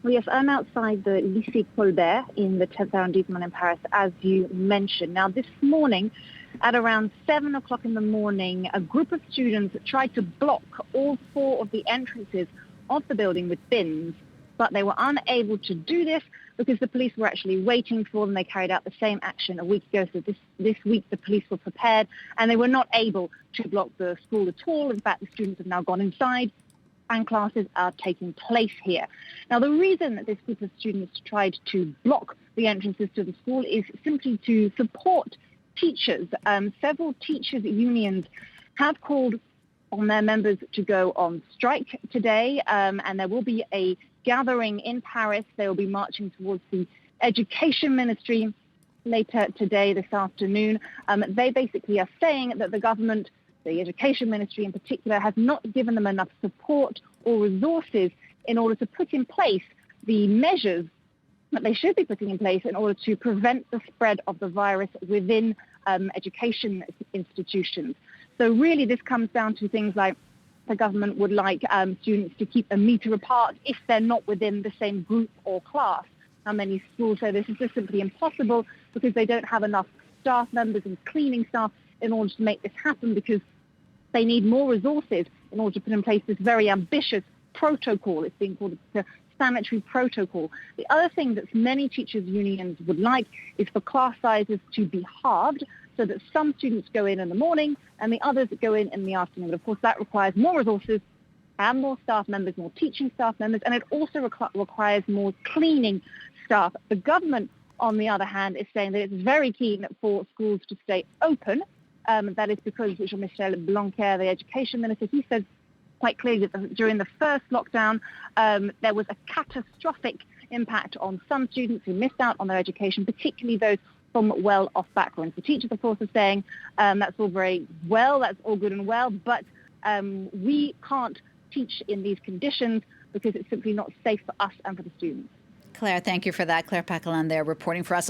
Well, yes, I'm outside the Lycée Colbert in the 10th arrondissement in Paris, as you mentioned. Now, this morning, at around 7 o'clock in the morning, a group of students tried to block all 4 of the entrances of the building with bins, but they were unable to do this because the police were actually waiting for them. They carried out the same action a week ago. So this week, the police were prepared, and they were not able to block the school at all. In fact, the students have now gone inside, and classes are taking place here. Now, the reason that this group of students tried to block the entrances to the school is simply to support teachers. Several teachers' unions have called on their members to go on strike today, and there will be a gathering in Paris. They will be marching towards the Education Ministry later today, this afternoon. They basically are saying that the government, the Education Ministry in particular, has not given them enough support or resources in order to put in place the measures that they should be putting in place in order to prevent the spread of the virus within education institutions. So really this comes down to things like the government would like students to keep a metre apart if they're not within the same group or class. Now, many schools say this is just simply impossible because they don't have enough staff members and cleaning staff in order to make this happen, because they need more resources in order to put in place this very ambitious protocol. It's being called the sanitary protocol. The other thing that many teachers' unions would like is for class sizes to be halved, so that some students go in the morning and the others go in the afternoon. But of course, that requires more resources and more staff members, more teaching staff members, and it also requires more cleaning staff. The government, on the other hand, is saying that it's very keen for schools to stay open. That is because Jean-Michel Blanquer, the education minister, he says quite clearly that during the first lockdown, there was a catastrophic impact on some students who missed out on their education, particularly those from well-off backgrounds. The teachers, of course, are saying that's all very well, that's all good and well, but we can't teach in these conditions because it's simply not safe for us and for the students. Claire, thank you for that. Claire Paccalin there reporting for us.